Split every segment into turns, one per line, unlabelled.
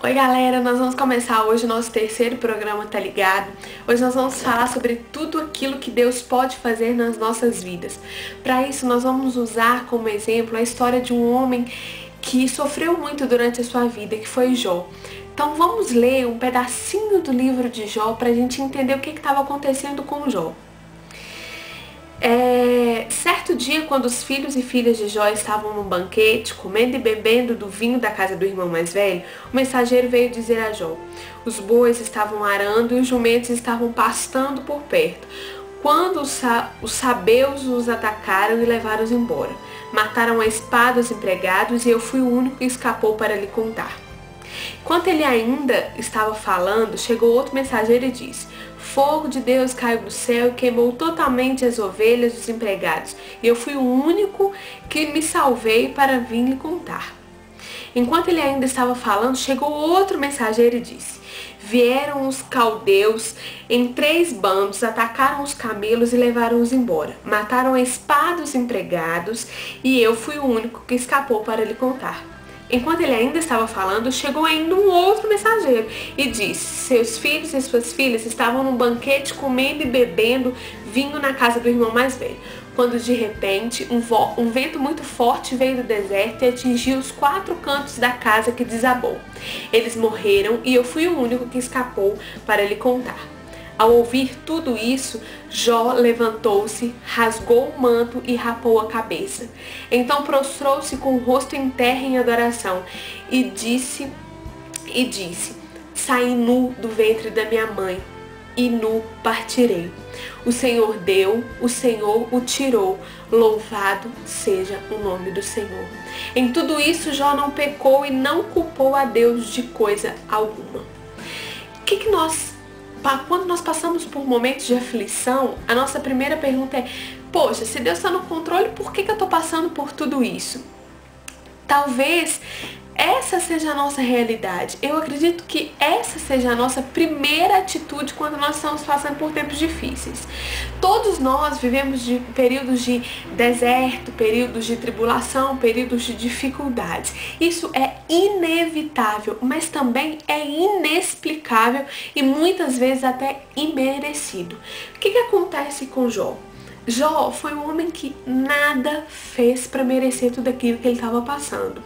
Oi galera, nós vamos começar hoje o nosso terceiro programa, tá ligado? Hoje nós vamos falar sobre tudo aquilo que Deus pode fazer nas nossas vidas. Para isso nós vamos usar como exemplo a história de um homem que sofreu muito durante a sua vida, que foi Jó. Então vamos ler um pedacinho do livro de Jó para a gente entender o que estava acontecendo com Jó. Certo dia, quando os filhos e filhas de Jó estavam num banquete, comendo e bebendo do vinho da casa do irmão mais velho, o mensageiro veio dizer a Jó: os bois estavam arando e os jumentos estavam pastando por perto, quando os sabeus os atacaram e levaram-os embora. Mataram a espada os empregados e eu fui o único que escapou para lhe contar. Enquanto ele ainda estava falando, chegou outro mensageiro e disse: fogo de Deus caiu do céu e queimou totalmente as ovelhas dos empregados, e eu fui o único que me salvei para vir lhe contar. Enquanto ele ainda estava falando, chegou outro mensageiro e disse: vieram os caldeus em 3 bandos, atacaram os camelos e levaram-os embora. Mataram a espada os empregados, e eu fui o único que escapou para lhe contar. Enquanto ele ainda estava falando, chegou ainda um outro mensageiro e disse: seus filhos e suas filhas estavam num banquete comendo e bebendo vinho na casa do irmão mais velho, quando de repente um vento muito forte veio do deserto e atingiu os 4 cantos da casa, que desabou. Eles morreram e eu fui o único que escapou para lhe contar. Ao ouvir tudo isso, Jó levantou-se, rasgou o manto e rapou a cabeça. Então prostrou-se com o rosto em terra em adoração e disse: saí nu do ventre da minha mãe e nu partirei. O Senhor deu, o Senhor o tirou, louvado seja o nome do Senhor. Em tudo isso Jó não pecou e não culpou a Deus de coisa alguma. Quando nós passamos por momentos de aflição, a nossa primeira pergunta é: poxa, se Deus está no controle, por que eu estou passando por tudo isso? Talvez essa seja a nossa realidade. Eu acredito que essa seja a nossa primeira atitude quando nós estamos passando por tempos difíceis. Todos nós vivemos de períodos de deserto, períodos de tribulação, períodos de dificuldades. Isso é inevitável, mas também é inexplicável e muitas vezes até imerecido. O que acontece com Jó? Jó foi um homem que nada fez para merecer tudo aquilo que ele estava passando.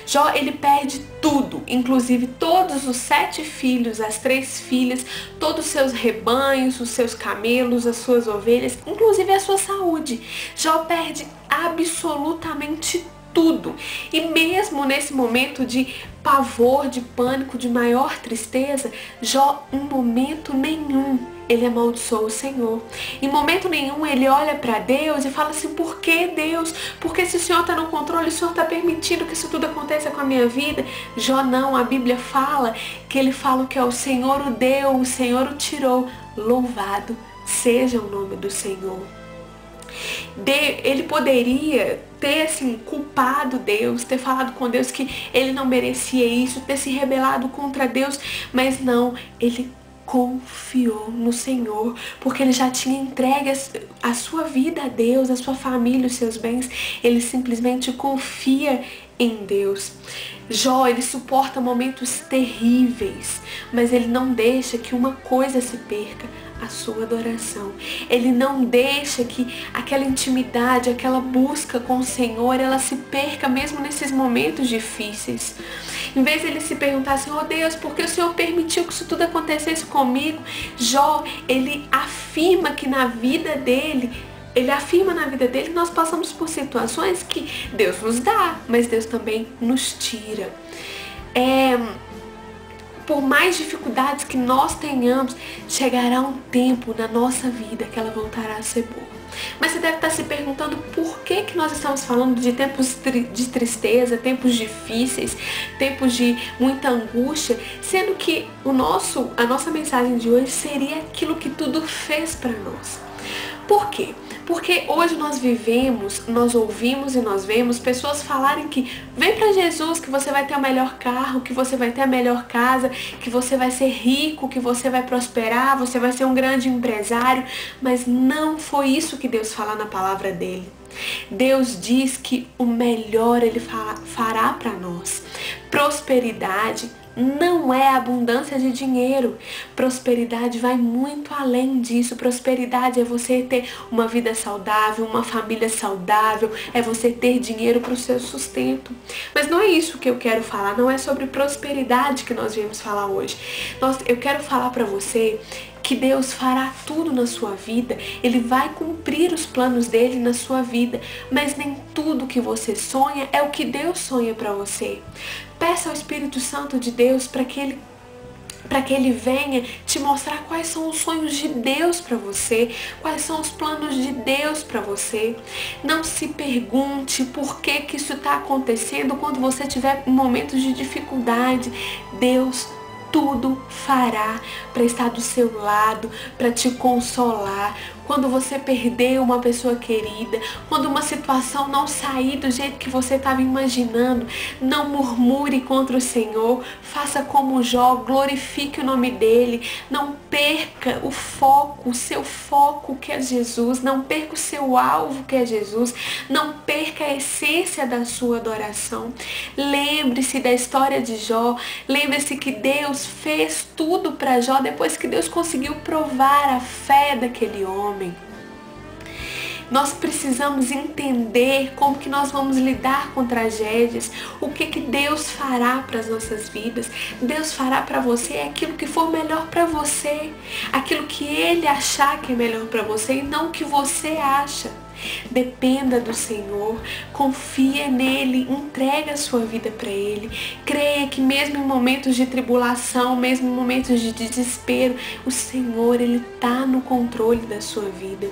Jó, ele perde tudo, inclusive todos os 7 filhos, as 3 filhas, todos os seus rebanhos, os seus camelos, as suas ovelhas, inclusive a sua saúde. Jó perde absolutamente tudo. E mesmo nesse momento de pavor, de pânico, de maior tristeza, Jó, em momento nenhum, ele amaldiçoa o Senhor. Em momento nenhum ele olha para Deus e fala assim: por que Deus? Porque se o Senhor está no controle, o Senhor está permitindo que isso tudo aconteça com a minha vida? Jó não, a Bíblia fala que ele fala que o Senhor o deu, o Senhor o tirou. Louvado seja o nome do Senhor. Ele poderia ter assim culpado Deus, ter falado com Deus que ele não merecia isso, ter se rebelado contra Deus, mas não, ele confiou no Senhor, porque ele já tinha entregue a sua vida a Deus, a sua família, os seus bens. Ele simplesmente confia em Deus. Jó, ele suporta momentos terríveis, mas ele não deixa que uma coisa se perca: a sua adoração. Ele não deixa que aquela intimidade, aquela busca com o Senhor, ela se perca mesmo nesses momentos difíceis. Em vez de ele se perguntar assim: oh Deus, por que o Senhor permitiu que isso tudo acontecesse comigo? Jó, ele afirma que na vida dele, nós passamos por situações que Deus nos dá, mas Deus também nos tira. Por mais dificuldades que nós tenhamos, chegará um tempo na nossa vida que ela voltará a ser boa. Mas você deve estar se perguntando por que nós estamos falando de tempos de tristeza, tempos difíceis, tempos de muita angústia, sendo que a nossa mensagem de hoje seria aquilo que tudo fez para nós. Por quê? Porque hoje nós ouvimos e nós vemos pessoas falarem que vem pra Jesus que você vai ter o melhor carro, que você vai ter a melhor casa, que você vai ser rico, que você vai prosperar, você vai ser um grande empresário. Mas não foi isso que Deus fala na palavra dele. Deus diz que o melhor Ele fará para nós. Prosperidade, não é abundância de dinheiro. Prosperidade vai muito além disso. Prosperidade é você ter uma vida saudável, uma família saudável, é você ter dinheiro para o seu sustento. Mas não é isso que eu quero falar, não é sobre prosperidade que nós viemos falar hoje. Eu quero falar para você que Deus fará tudo na sua vida, Ele vai cumprir os planos dele na sua vida, mas nem tudo que você sonha é o que Deus sonha para você. Peça ao Espírito Santo de Deus para que Ele venha te mostrar quais são os sonhos de Deus para você, quais são os planos de Deus para você. Não se pergunte por que isso está acontecendo quando você tiver momentos de dificuldade. Deus tudo fará para estar do seu lado, para te consolar. Quando você perder uma pessoa querida, quando uma situação não sair do jeito que você estava imaginando, não murmure contra o Senhor, faça como Jó, glorifique o nome dele, não perca o foco, o seu foco que é Jesus, não perca o seu alvo que é Jesus, não perca a essência da sua adoração. Lembre-se da história de Jó, lembre-se que Deus fez tudo para Jó depois que Deus conseguiu provar a fé daquele homem. Nós precisamos entender como que nós vamos lidar com tragédias, o que Deus fará para as nossas vidas. Deus fará para você aquilo que for melhor para você, aquilo que Ele achar que é melhor para você e não o que você acha. Dependa do Senhor, confia nele, entrega a sua vida para Ele. Creia que mesmo em momentos de tribulação, mesmo em momentos de desespero, o Senhor, Ele está no controle da sua vida.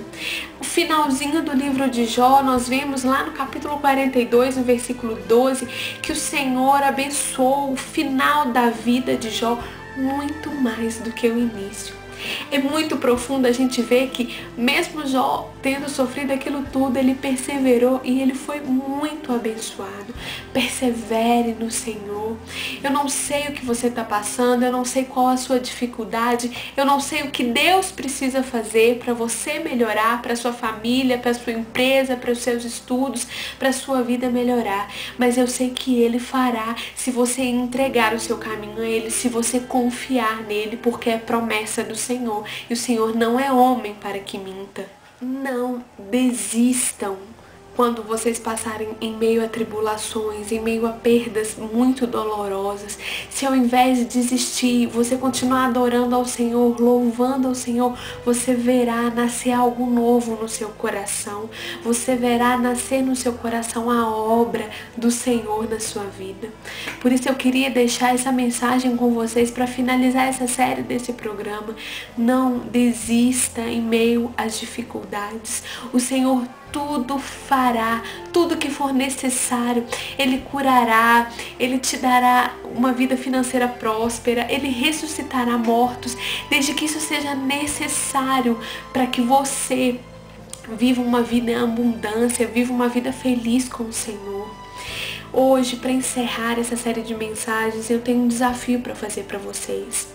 O finalzinho do livro de Jó, nós vemos lá no capítulo 42, no versículo 12, que o Senhor abençoou o final da vida de Jó muito mais do que o início. É muito profundo a gente ver que mesmo Jó tendo sofrido aquilo tudo, ele perseverou e ele foi muito abençoado. Persevere no Senhor. Eu não sei o que você está passando, eu não sei qual a sua dificuldade, eu não sei o que Deus precisa fazer para você melhorar, para sua família, para sua empresa, para os seus estudos, para a sua vida melhorar. Mas eu sei que Ele fará se você entregar o seu caminho a Ele, se você confiar nele, porque é promessa do Senhor. E o Senhor não é homem para que minta. Não desistam quando vocês passarem em meio a tribulações, em meio a perdas muito dolorosas. Se ao invés de desistir, você continuar adorando ao Senhor, louvando ao Senhor, você verá nascer algo novo no seu coração. Você verá nascer no seu coração a obra do Senhor na sua vida. Por isso eu queria deixar essa mensagem com vocês para finalizar essa série desse programa. Não desista em meio às dificuldades. O Senhor tudo fará, tudo que for necessário. Ele curará, Ele te dará uma vida financeira próspera, Ele ressuscitará mortos, desde que isso seja necessário para que você viva uma vida em abundância, viva uma vida feliz com o Senhor. Hoje, para encerrar essa série de mensagens, eu tenho um desafio para fazer para vocês.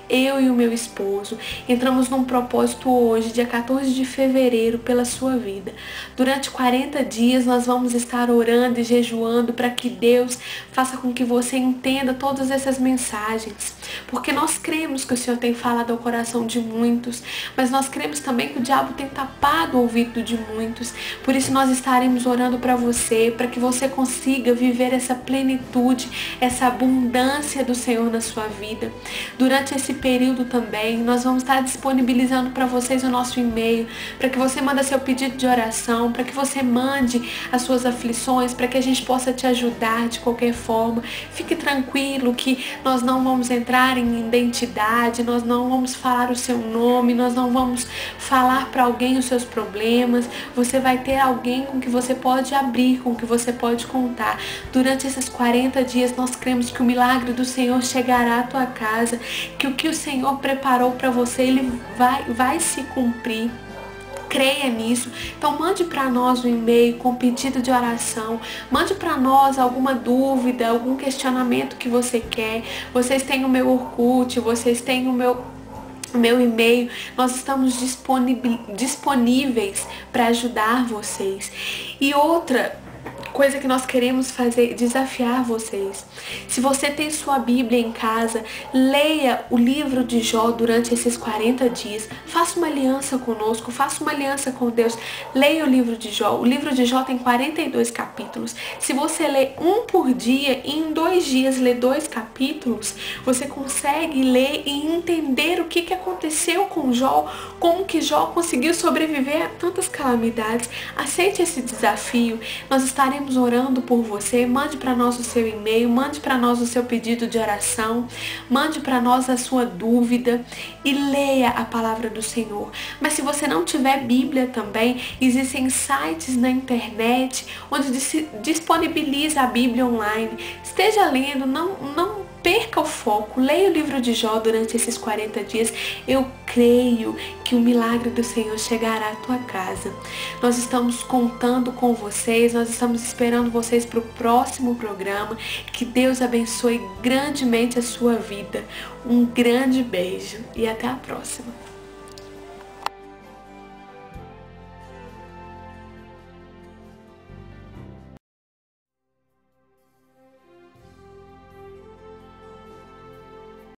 Eu e o meu esposo entramos num propósito hoje, dia 14 de fevereiro, pela sua vida. Durante 40 dias nós vamos estar orando e jejuando para que Deus faça com que você entenda todas essas mensagens. Porque nós cremos que o Senhor tem falado ao coração de muitos, mas nós cremos também que o diabo tem tapado o ouvido de muitos. Por isso nós estaremos orando para você, para que você consiga viver essa plenitude, essa abundância do Senhor na sua vida. Durante esse período também, nós vamos estar disponibilizando para vocês o nosso e-mail, para que você mande seu pedido de oração, para que você mande as suas aflições, para que a gente possa te ajudar de qualquer forma. Fique tranquilo que nós não vamos entrar em identidade, nós não vamos falar o seu nome, nós não vamos falar para alguém os seus problemas. Você vai ter alguém com que você pode abrir, com que você pode contar. Durante esses 40 dias, nós cremos que o milagre do Senhor chegará à tua casa, que o que o Senhor preparou para você, Ele vai se cumprir. Creia nisso. Então mande para nós um e-mail com pedido de oração. Mande para nós alguma dúvida, algum questionamento que você quer. Vocês têm o meu Orkut, vocês têm o meu e-mail. Nós estamos disponíveis para ajudar vocês. E outra coisa que nós queremos fazer, desafiar vocês. Se você tem sua Bíblia em casa, leia o livro de Jó durante esses 40 dias. Faça uma aliança conosco, faça uma aliança com Deus. Leia o livro de Jó. O livro de Jó tem 42 capítulos. Se você lê um por dia e em 2 dias lê 2 capítulos, você consegue ler e entender o que aconteceu com Jó, como que Jó conseguiu sobreviver a tantas calamidades. Aceite esse desafio. Nós estaremos orando por você. Mande para nós o seu e-mail, mande para nós o seu pedido de oração, mande para nós a sua dúvida e leia a palavra do Senhor. Mas se você não tiver Bíblia também, existem sites na internet onde se disponibiliza a Bíblia online. Esteja lendo, não perca o foco, leia o livro de Jó durante esses 40 dias. Eu creio que o milagre do Senhor chegará à tua casa. Nós estamos contando com vocês, nós estamos esperando vocês para o próximo programa. Que Deus abençoe grandemente a sua vida. Um grande beijo e até a próxima.